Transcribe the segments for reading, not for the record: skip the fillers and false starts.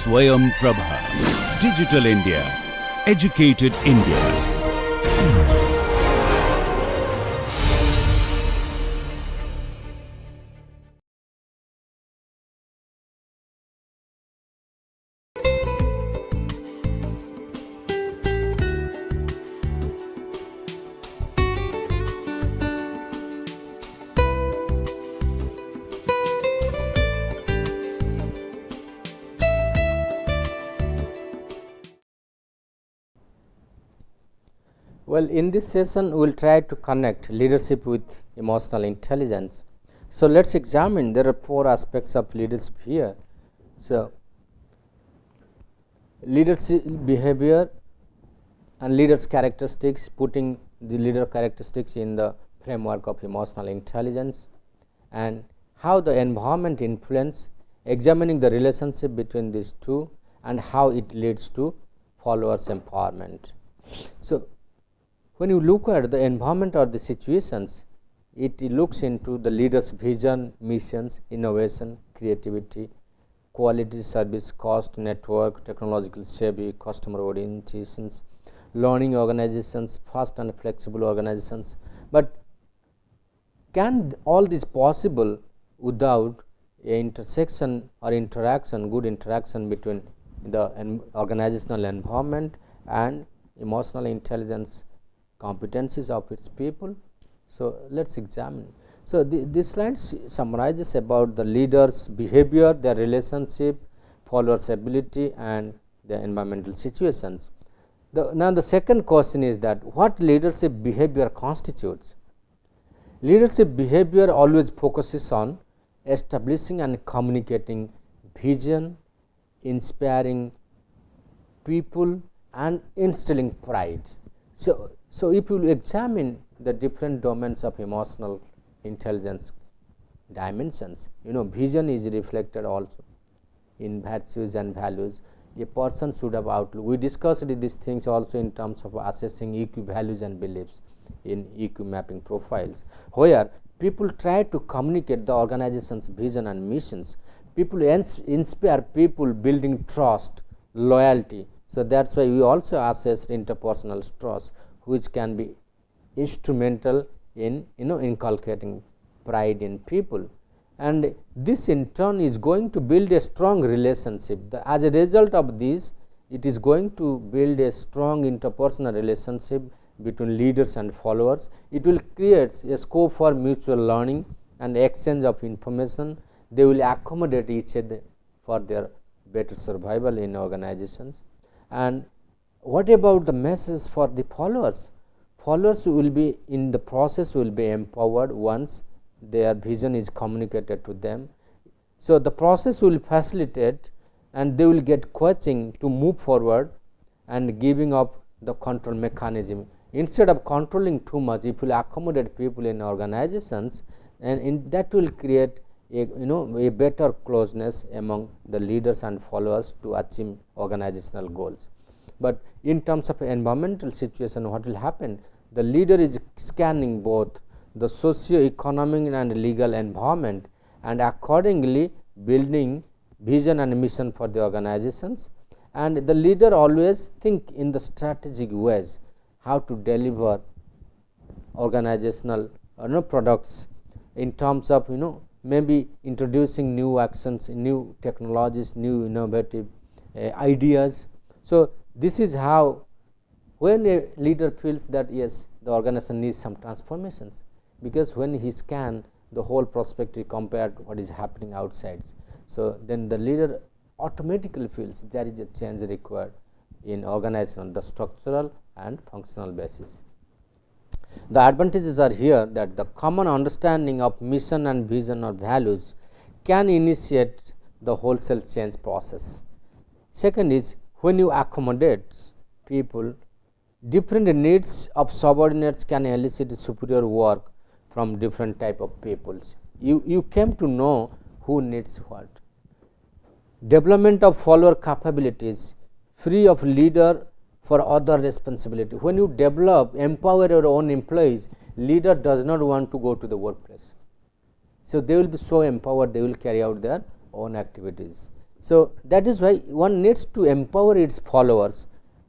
Swayam Prabha. Digital India. Educated India. Well, in this session, we will try to connect leadership with emotional intelligence. So, let us examine, there are 4 aspects of leadership here. So, leadership behavior and leaders characteristics, putting the leader characteristics in the framework of emotional intelligence, and how the environment influence, examining the relationship between these two and how it leads to followers empowerment. So, when you look at the environment or the situations, it looks into the leader's vision, missions, innovation, creativity, quality service, cost, network, technological savvy, customer orientations, learning organizations, fast and flexible organizations. But can all this possible without a intersection or interaction, good interaction between the organizational environment and emotional intelligence competencies of its people? So, let us examine. So, this slide summarizes about the leaders' behavior, their relationship, followers' ability and the environmental situations. Now, the second question is that what leadership behavior constitutes? Leadership behavior always focuses on establishing and communicating vision, inspiring people and instilling pride. So, if you examine the different domains of emotional intelligence dimensions, vision is reflected also in virtues and values. A person should have outlook. We discussed these things also in terms of assessing EQ values and beliefs in EQ mapping profiles, where people try to communicate the organization's vision and missions. People inspire people, building trust, loyalty. So, that is why we also assess interpersonal trust, which can be instrumental in inculcating pride in people, and this in turn is going to build a strong relationship. As a result of this, it is going to build a strong interpersonal relationship between leaders and followers. It will create a scope for mutual learning and exchange of information. They will accommodate each other for their better survival in organizations. And what about the message for the followers? Followers will be in the process, will be empowered once their vision is communicated to them. So, the process will facilitate and they will get coaching to move forward and giving up the control mechanism. Instead of controlling too much, if you will accommodate people in organizations, and that will create a better closeness among the leaders and followers to achieve organizational goals. But in terms of environmental situation, what will happen? The leader is scanning both the socio-economic and legal environment and accordingly building vision and mission for the organizations. And the leader always think in the strategic ways how to deliver organizational products in terms of maybe introducing new actions, new technologies, new innovative ideas. So, this is how when a leader feels that yes, the organization needs some transformations, because when he scans the whole perspective compared to what is happening outside. So, then the leader automatically feels there is a change required in organization on the structural and functional basis. The advantages are here that the common understanding of mission and vision or values can initiate the wholesale change process. Second is when you accommodate people, different needs of subordinates can elicit superior work from different type of peoples. You came to know who needs what. Development of follower capabilities free of leader for other responsibility. When you develop, empower your own employees, leader does not want to go to the workplace. So, they will be so empowered, they will carry out their own activities. So, that is why one needs to empower its followers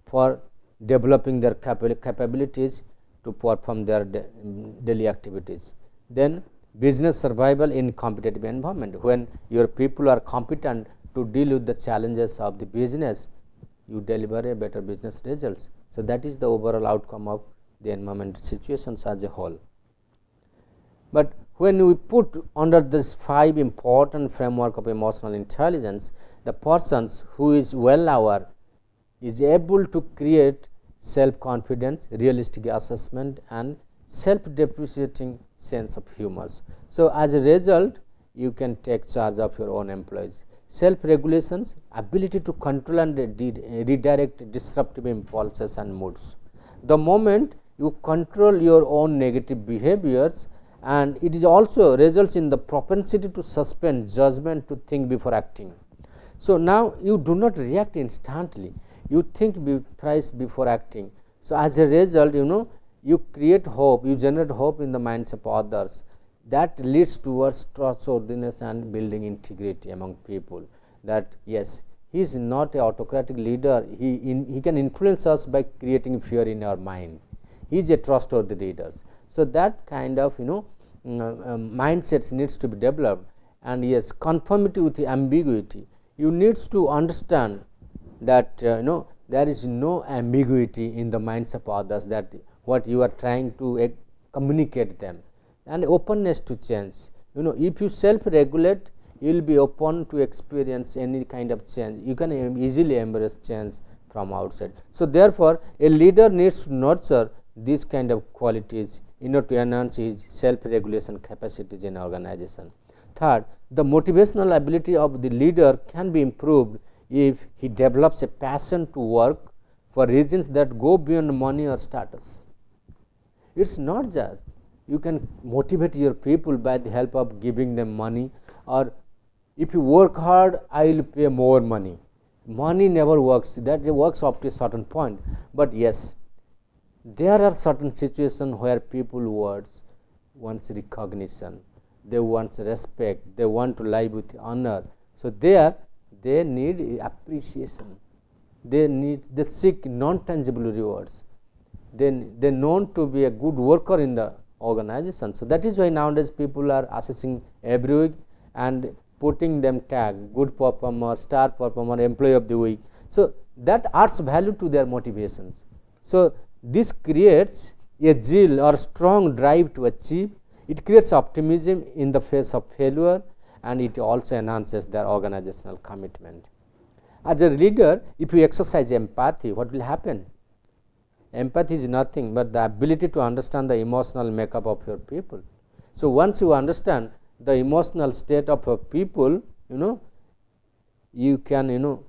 for developing their capabilities to perform their daily activities. Then business survival in competitive environment. When your people are competent to deal with the challenges of the business, you deliver a better business results. So, that is the overall outcome of the environment situations as a whole. But when we put under this 5 important framework of emotional intelligence, the persons who is well aware is able to create self-confidence, realistic assessment and self-depreciating sense of humor. So, as a result, you can take charge of your own employees. Self-regulations, ability to control and redirect disruptive impulses and moods. The moment you control your own negative behaviors, and it is also results in the propensity to suspend judgment, to think before acting. So, now you do not react instantly, you think thrice before acting. So, as a result, you create hope, you generate hope in the minds of others, that leads towards trustworthiness and building integrity among people, that yes, he is not an autocratic leader, he can influence us by creating fear in our mind, he is a trustworthy leader. So, that kind of mindsets needs to be developed. And yes, conformity with the ambiguity, you needs to understand that there is no ambiguity in the minds of others, that what you are trying to communicate them, and openness to change. If you self-regulate, you will be open to experience any kind of change, you can easily embrace change from outside. So, therefore, a leader needs to nurture these kind of qualities in order to enhance his self-regulation capacities in organization. Third, the motivational ability of the leader can be improved if he develops a passion to work for reasons that go beyond money or status. It is not that you can motivate your people by the help of giving them money, or if you work hard, I will pay more money. Money never works, that works up to a certain point. But yes, there are certain situations where people want recognition, they want respect, they want to live with honor. So, there they need appreciation, they seek non-tangible rewards, they known to be a good worker in the organization. So, that is why nowadays people are assessing every week and putting them tag good performer, star performer, employee of the week. So, that adds value to their motivations. So, this creates a zeal or strong drive to achieve, it creates optimism in the face of failure, and it also enhances their organizational commitment. As a leader, if you exercise empathy, what will happen? Empathy is nothing but the ability to understand the emotional makeup of your people. So, once you understand the emotional state of your people, you can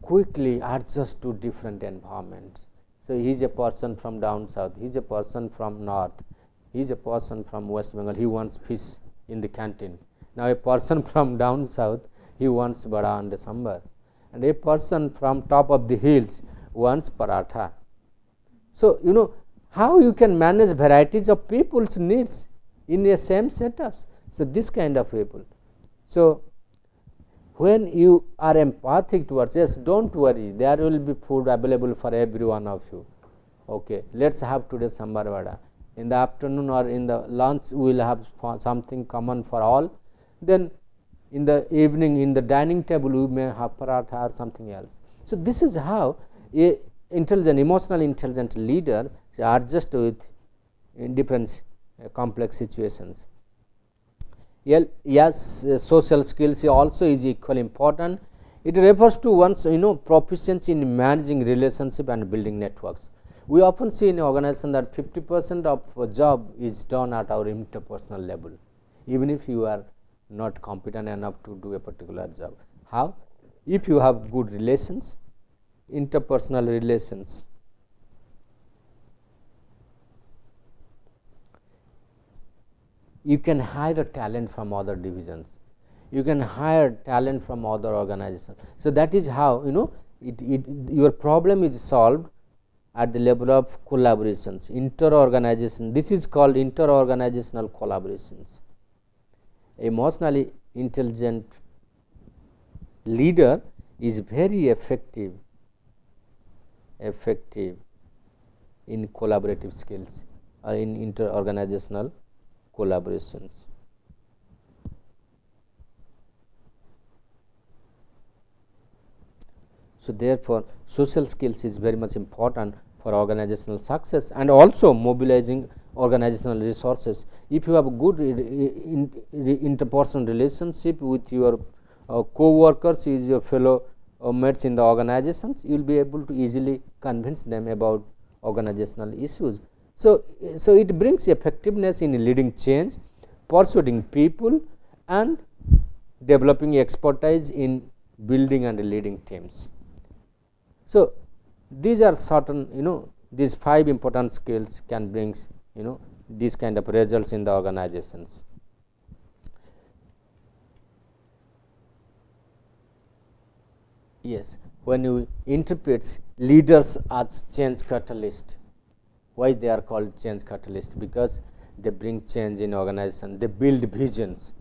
quickly adjust to different environments. So, he is a person from down south, he is a person from north, he is a person from West Bengal, he wants fish in the canteen. Now, a person from down south, he wants vada and sambar, and a person from top of the hills wants paratha. So, how you can manage varieties of people's needs in the same setups. So, this kind of people. So, when you are empathic towards, yes, do not worry, there will be food available for every one of you. Okay, let us have today sambar vada. In the afternoon or in the lunch, we will have something common for all. Then in the evening, in the dining table, we may have paratha or something else. So, this is how a emotionally intelligent leader adjusts with different complex situations. Yes, social skills also is equally important. It refers to one's proficiency in managing relationship and building networks. We often see in an organization that 50% of a job is done at our interpersonal level, even if you are not competent enough to do a particular job. How? If you have good relations, interpersonal relations, you can hire a talent from other divisions, you can hire talent from other organizations. So, that is how your problem is solved at the level of collaborations, inter-organization. This is called inter-organizational collaborations. Emotionally intelligent leader is very effective in collaborative skills or in inter-organizational collaborations. So therefore, social skills is very much important for organizational success and also mobilizing organizational resources. If you have a good interpersonal relationship with your co-workers, is your fellow mates in the organizations, you will be able to easily convince them about organizational issues. So it brings effectiveness in leading change, persuading people, and developing expertise in building and leading teams. So these are certain, these 5 important skills can bring, these kind of results in the organizations. Yes, when you interpret leaders as change catalyst, why they are called change catalyst? Because they bring change in organization, they build visions.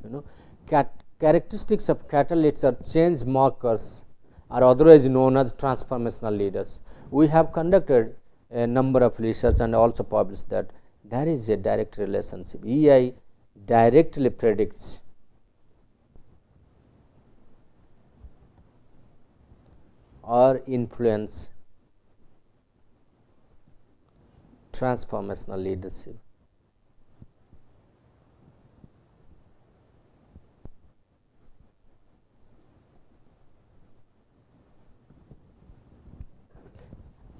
Characteristics of catalysts are change markers, are otherwise known as transformational leaders. We have conducted a number of research and also published that there is a direct relationship. EI directly predicts or influence transformational leadership.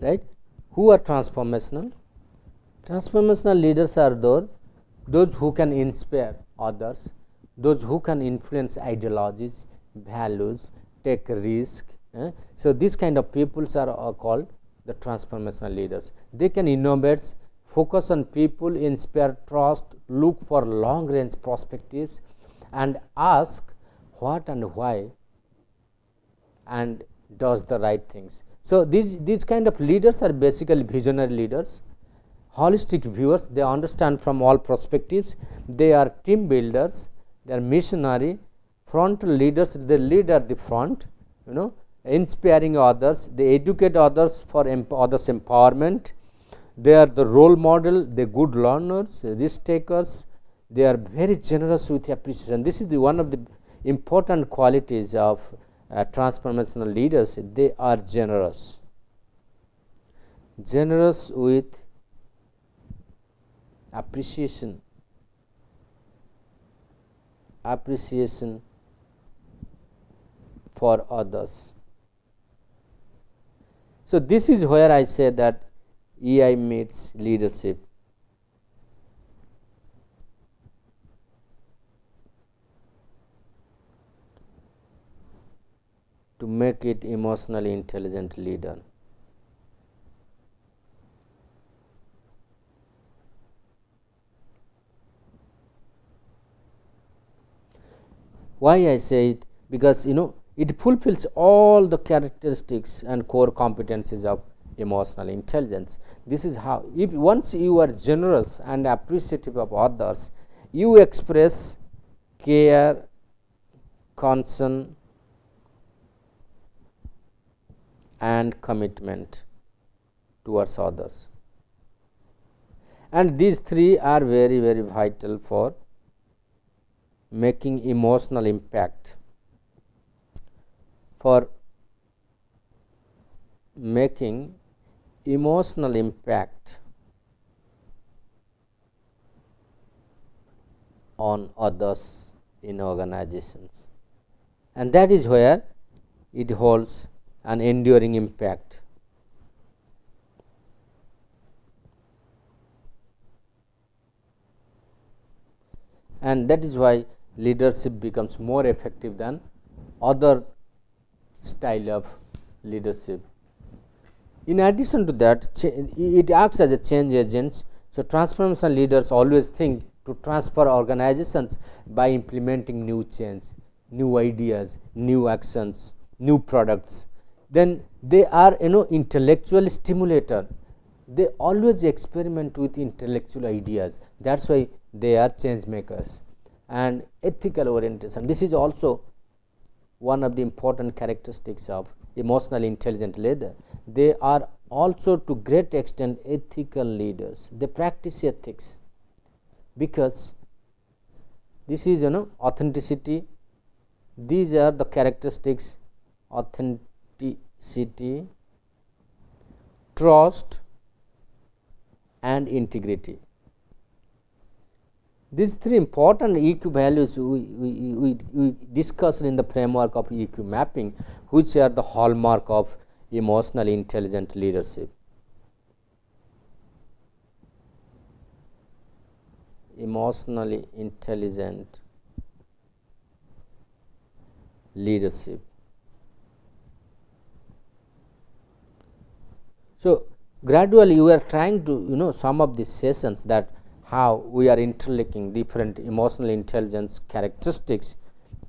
Right? Who are transformational? Transformational leaders are those who can inspire others, those who can influence ideologies, values, take risk. So these kind of peoples are called the transformational leaders. They can innovate, focus on people, inspire trust, look for long range perspectives, and ask what and why, and does the right things. So these kind of leaders are basically visionary leaders, holistic viewers. They understand from all perspectives. They are team builders, they are missionary, frontal leaders. They lead at the front, inspiring others. They educate others for others empowerment. They are the role model, they good learners, risk takers. They are very generous with appreciation. This is one of the important qualities of transformational leaders. They are generous with appreciation for others. So this is where I say that EI meets leadership. To make it emotionally intelligent leader. Why I say it? Because it fulfills all the characteristics and core competencies of emotional intelligence. This is how, if once you are generous and appreciative of others, you express care, concern, and commitment towards others. And these 3 are very, very vital for making emotional impact, on others in organizations, and that is where it holds an enduring impact. And that is why leadership becomes more effective than other style of leadership. In addition to that, it acts as a change agent. So transformational leaders always think to transfer organizations by implementing new change, new ideas, new actions, new products. Then they are intellectual stimulator. They always experiment with intellectual ideas. That's why they are change makers. And ethical orientation, this is also one of the important characteristics of emotionally intelligent leader. They are also to great extent ethical leaders. They practice ethics, because this is authenticity. These are the characteristics: authenticity, trust, and integrity. These three important EQ values we discussed in the framework of EQ mapping, which are the hallmark of emotionally intelligent leadership. Emotionally intelligent leadership. So, gradually we are trying to sum up these sessions, that how we are interlinking different emotional intelligence characteristics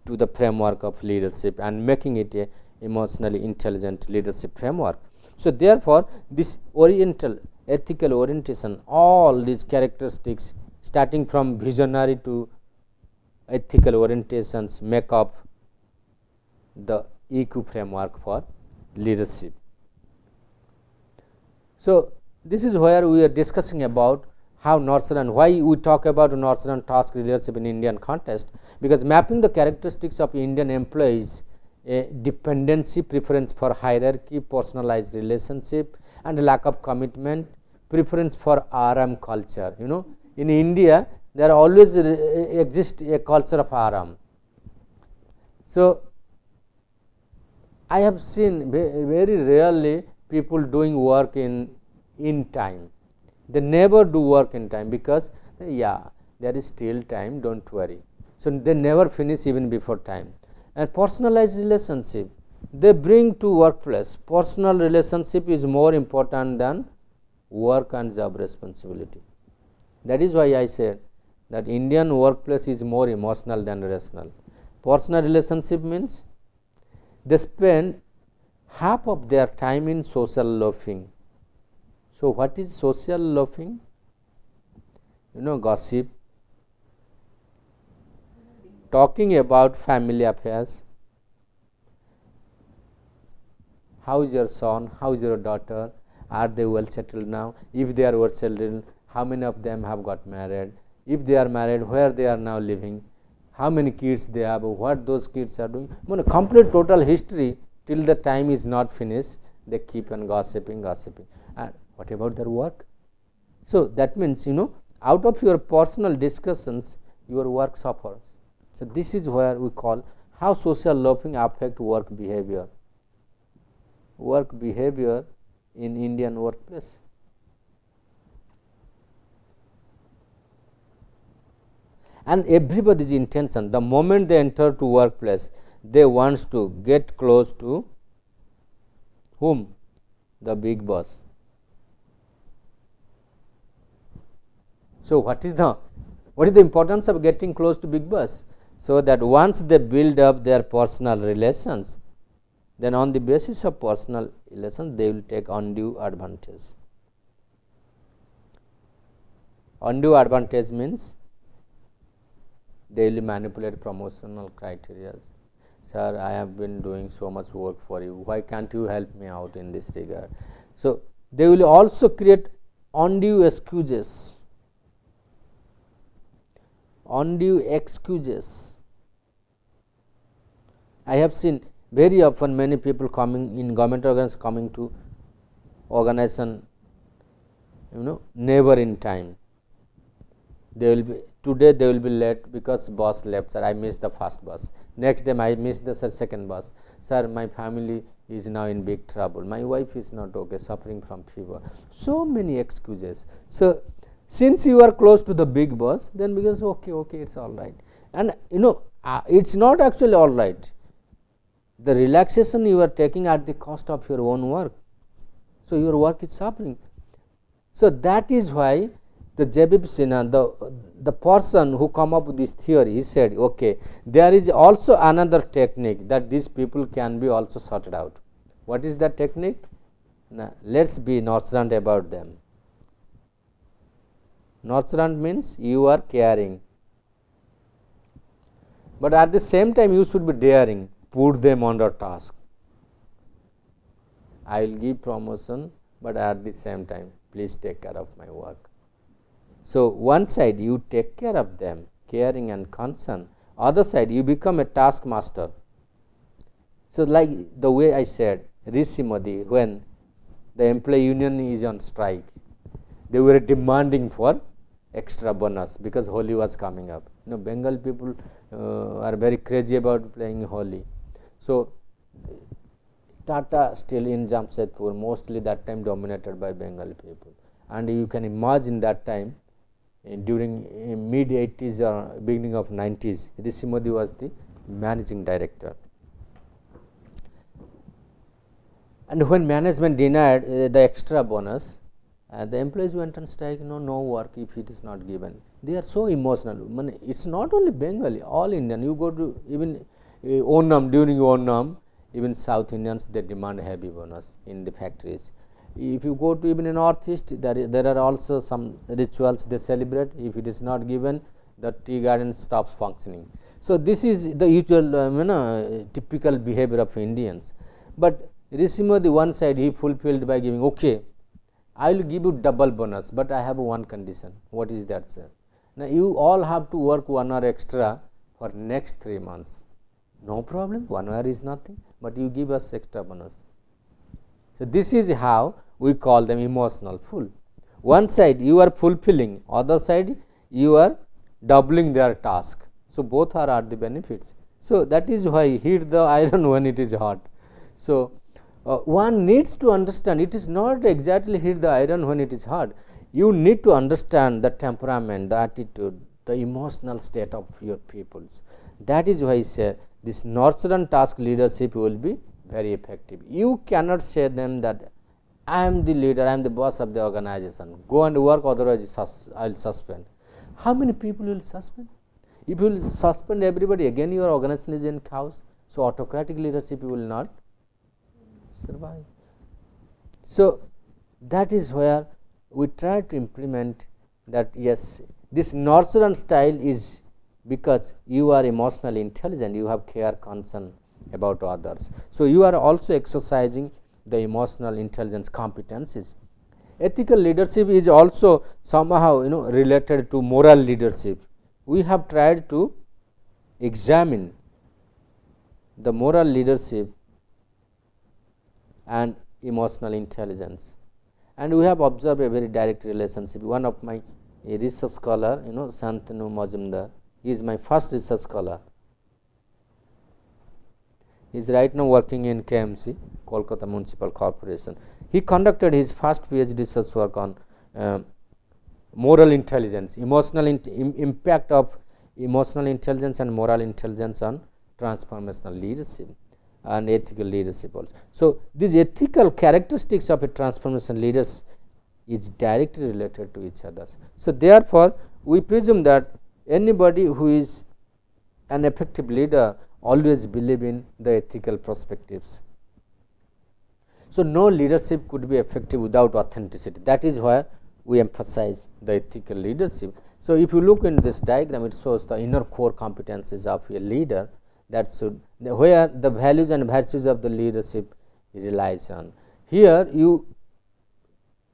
to the framework of leadership and making it a emotionally intelligent leadership framework. So, therefore, this oriental ethical orientation, all these characteristics starting from visionary to ethical orientations make up the EQ framework for leadership. So, this is where we are discussing about how nurture and why we talk about nurture and task leadership in Indian context, because mapping the characteristics of Indian employees, a dependency, preference for hierarchy, personalized relationship, and lack of commitment, preference for Aram culture. In India there always exists a culture of Aram. So, I have seen very rarely people doing work in time. They never do work in time, because there is still time, don't worry. So, they never finish even before time. And personalized relationship, they bring to workplace. Personal relationship is more important than work and job responsibility. That is why I said that Indian workplace is more emotional than rational. Personal relationship means they spend half of their time in social loafing. So, what is social loafing? Gossip, talking about family affairs. How is your son? How is your daughter? Are they well settled now? If they are well settled, how many of them have got married? If they are married, where they are now living? How many kids they have? What those kids are doing? Complete total history till the time is not finished. They keep on gossiping. And what about their work? So, that means out of your personal discussions, your work suffers. So, this is where we call how social loafing affect work behavior. Work behavior in Indian workplace. And everybody's intention, the moment they enter to workplace, they wants to get close to whom? The big boss. So, what is the importance of getting close to big boss? So that once they build up their personal relations, then on the basis of personal relations they will take undue advantage. Undue advantage means they will manipulate promotional criteria. Sir, I have been doing so much work for you, why can't you help me out in this regard? So, they will also create undue excuses. Undue excuses. I have seen very often many people coming in government organs, coming to organization, never in time. They will be today they will be late because bus left. Sir, I missed the first bus. Next time I missed the second bus. Sir, my family is now in big trouble. My wife is not okay, suffering from fever. So many excuses. So, since you are close to the big boss, then because okay, it's all right. And it's not actually all right. The relaxation you are taking at the cost of your own work. So, your work is suffering. So, that is why the Jebib Sinha, the person who come up with this theory, he said, okay, there is also another technique that these people can be also sorted out. What is that technique? Now, let's be nonchalant about them. Nonchalant means you are caring, but at the same time you should be daring. put them under task. I will give promotion, but at the same time, please take care of my work. So, one side you take care of them, caring and concern, other side you become a taskmaster. So, like the way I said, Rishi Modi, when the employee union is on strike, they were demanding for extra bonus because Holi was coming up. You know, Bengal people are very crazy about playing Holi. So, Tata Steel in Jamshedpur, mostly that time dominated by Bengali people, and you can imagine that time during mid 80s or beginning of 90s, Rishi Modi was the managing director. And when management denied the extra bonus, the employees went on strike. No work if it is not given. They are so emotional. It's not only Bengali, all Indian. You go to even Onam, during Onam, even South Indians, they demand heavy bonus in the factories. If you go to even in Northeast, there are also some rituals they celebrate. If it is not given, the tea garden stops functioning. So, this is the usual typical behavior of Indians. But Rishi Modi, one side he fulfilled by giving, okay, I will give you double bonus, but I have one condition. What is that, sir? Now, you all have to work 1 hour extra for next 3 months. No problem, 1 hour is nothing, but you give us extra bonus. So, this is how we call them emotional full. One side you are fulfilling, other side you are doubling their task. So, both are at the benefits. So, that is why hit the iron when it is hot. So, one needs to understand, it is not exactly hit the iron when it is hot. You need to understand the temperament, the attitude, the emotional state of your peoples. That is why I say this nurture task leadership will be very effective. You cannot say them that I am the leader, I am the boss of the organization, go and work, otherwise I will suspend. How many people will suspend? If you will suspend everybody, again your organization is in chaos. So, autocratic leadership will not survive. So, that is where we try to implement that. Yes, this nurture style is because you are emotionally intelligent, you have care, concern about others. So, you are also exercising the emotional intelligence competencies. Ethical leadership is also somehow related to moral leadership. We have tried to examine the moral leadership and emotional intelligence, and we have observed a very direct relationship. One of my research scholar, Shantanu Majumdar, he is my first research scholar. He is right now working in KMC, Kolkata Municipal Corporation. He conducted his first PhD research work on moral intelligence, emotional impact of emotional intelligence and moral intelligence on transformational leadership and ethical leadership also. So, these ethical characteristics of a transformational leader is directly related to each other. So, therefore, we presume that anybody who is an effective leader always believe in the ethical perspectives. So, no leadership could be effective without authenticity. That is why we emphasize the ethical leadership. So, if you look in this diagram, it shows the inner core competencies of a leader, that should where the values and virtues of the leadership relies on. Here you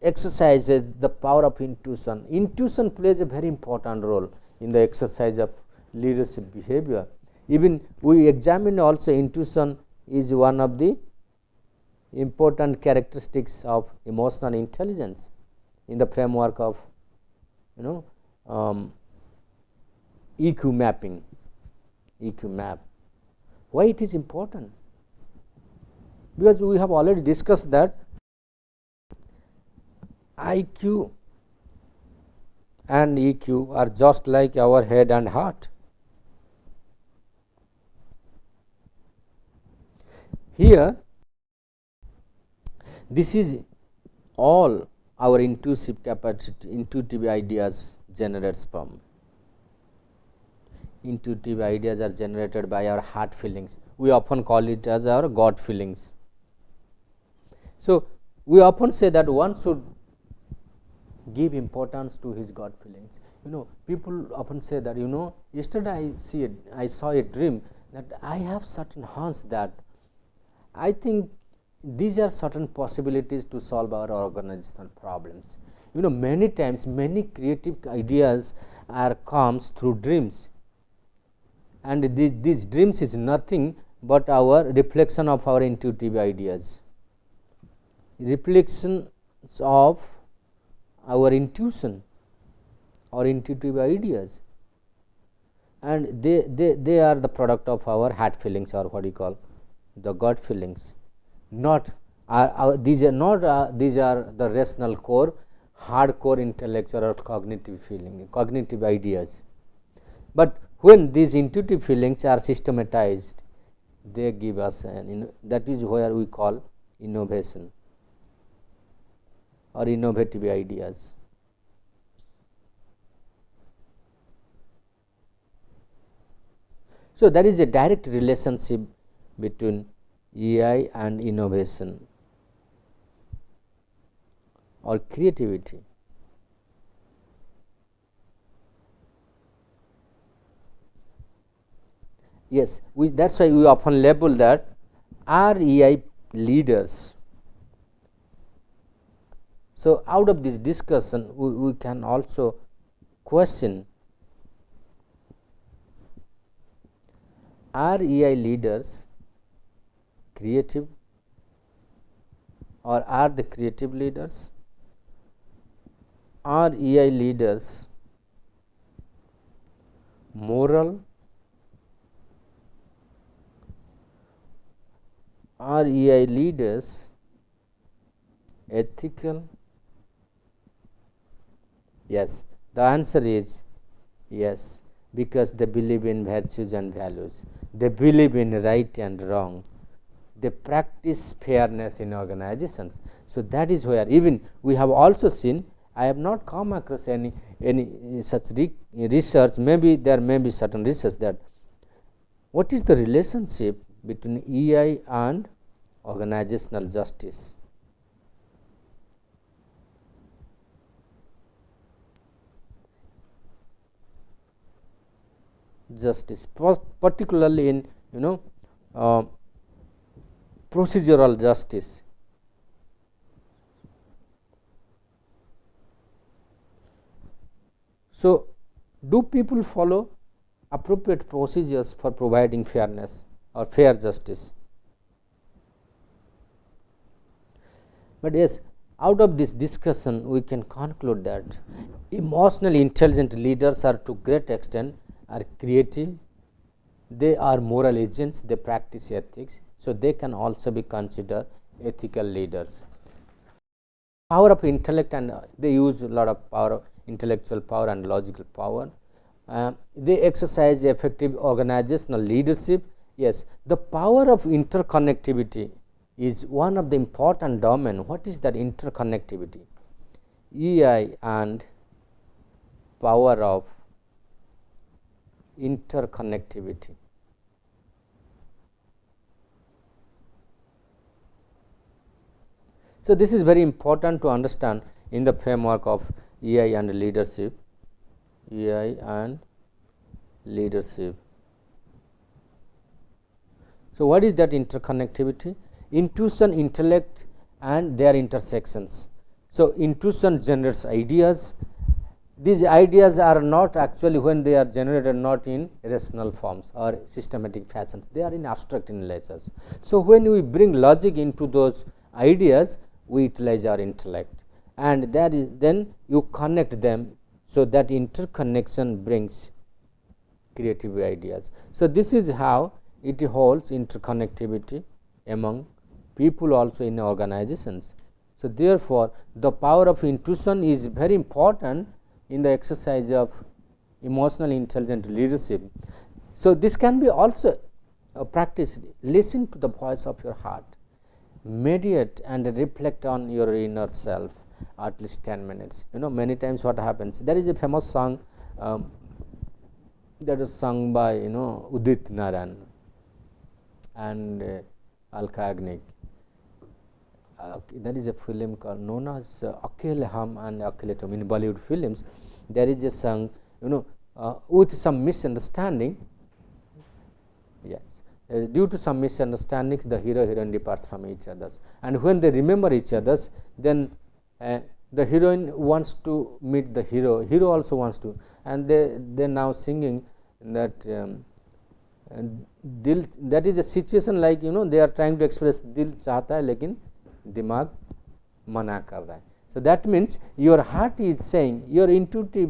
exercise the power of intuition. Intuition plays a very important role in the exercise of leadership behavior. Even we examine also intuition is one of the important characteristics of emotional intelligence in the framework of EQ mapping. EQ map. Why it is important? Because we have already discussed that IQ and EQ are just like our head and heart. Here, this is all our intuitive capacity, intuitive ideas generates from. Intuitive ideas are generated by our heart feelings. We often call it as our God feelings. So, we often say that one should give importance to his God feelings. People often say that yesterday I saw a dream that I have certain hunch that I think these are certain possibilities to solve our organizational problems. Many times many creative ideas comes through dreams, and these dreams is nothing but our reflection of our intuitive ideas, reflections of our intuition or intuitive ideas, and they are the product of our heart feelings, or what you call the gut feelings. Not these are not these are the rational core, hardcore intellectual or cognitive ideas. But when these intuitive feelings are systematized, they give us that is where we call innovation or innovative ideas. So there is a direct relationship between EI and innovation or creativity. Yes, that's why we often label that are EI leaders. So out of this discussion, we can also question, are EI leaders creative, or are the creative leaders? Are EI leaders moral? Are EI leaders ethical? Yes, the answer is yes, because they believe in virtues and values, they believe in right and wrong, they practice fairness in organizations. So that is where even we have also seen, I have not come across any such research, maybe there may be certain research, that what is the relationship between EI and organizational justice. Justice, particularly in procedural justice. So, do people follow appropriate procedures for providing fairness or fair justice? But yes, out of this discussion we can conclude that emotionally intelligent leaders are to great extent are creative, they are moral agents, they practice ethics, so they can also be considered ethical leaders. Power of intellect, and they use a lot of power, intellectual power and logical power. They exercise effective organizational leadership. Yes, the power of interconnectivity is one of the important domain. What is that interconnectivity? EI and power of interconnectivity. So this is very important to understand in the framework of EI and leadership. EI and leadership. So what is that interconnectivity? Intuition, intellect and their intersections. So intuition generates ideas. These ideas are not actually, when they are generated, not in rational forms or systematic fashions, they are in abstract in natures. So when we bring logic into those ideas, we utilize our intellect, and that is then you connect them, so that interconnection brings creative ideas. So this is how it holds interconnectivity among people, also in organizations. So therefore the power of intuition is very important in the exercise of emotionally intelligent leadership. So this can be also practiced. Listen to the voice of your heart, meditate and reflect on your inner self at least 10 minutes. Many times what happens, there is a famous song that is sung by Udit Narayan and Alka Yagnik. There is a film called known as Akele Hum and Akele Tum. In Bollywood films, there is a song with some misunderstanding. Yes. due to some misunderstandings, the hero heroine departs from each others, and when they remember each others, then the heroine wants to meet the hero, hero also wants to, and they now singing that dil, that is a situation like they are trying to express dil chahta hai lekin dimag mana kar raha hai. So that means your heart is saying, your intuitive,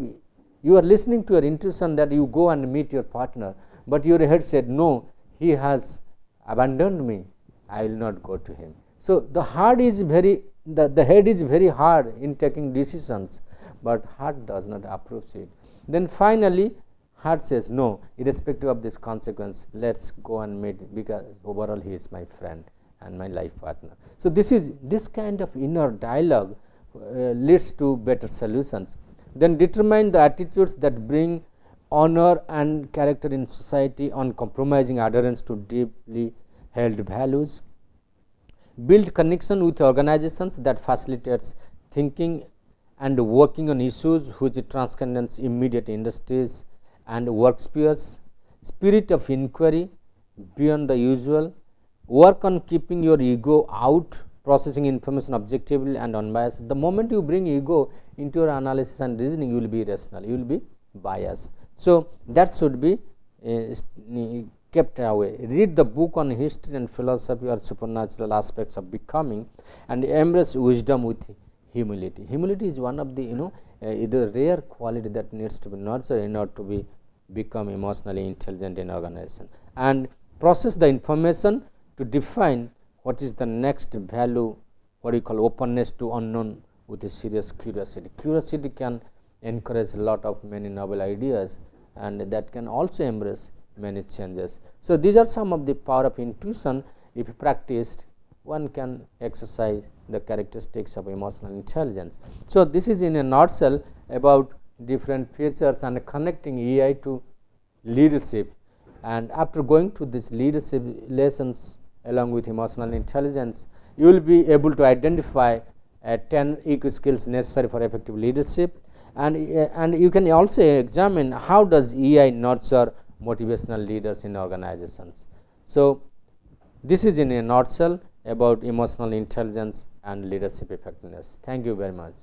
you are listening to your intuition that you go and meet your partner, but your head said no, he has abandoned me, I will not go to him. So the heart is very, the head is very hard in taking decisions, but heart does not approve it. Then finally heart says no, irrespective of this consequence, let's go and meet, because overall he is my friend and my life partner. So this kind of inner dialogue leads to better solutions. Then determine the attitudes that bring honor and character in society, uncompromising adherence to deeply held values. Build connection with organizations that facilitates thinking and working on issues which transcends immediate industries and work spheres. Spirit of inquiry beyond the usual. Work on keeping your ego out, processing information objectively and unbiased. The moment you bring ego into your analysis and reasoning, you will be irrational, you will be biased. So that should be kept away. Read the book on history and philosophy or supernatural aspects of becoming, and embrace wisdom with humility. Humility is one of the the rare quality that needs to be nurtured in order to become emotionally intelligent in organization, and process the information to define what is the next value, what we call openness to unknown, with a serious curiosity. Curiosity can encourage a lot of many novel ideas, and that can also embrace many changes. So these are some of the power of intuition. If practiced, one can exercise the characteristics of emotional intelligence. So this is in a nutshell about different features and connecting EI to leadership. And after going to these leadership lessons along with emotional intelligence, you will be able to identify 10 EQ skills necessary for effective leadership, and you can also examine how does EI nurture motivational leaders in organizations. So this is in a nutshell about emotional intelligence and leadership effectiveness. Thank you very much.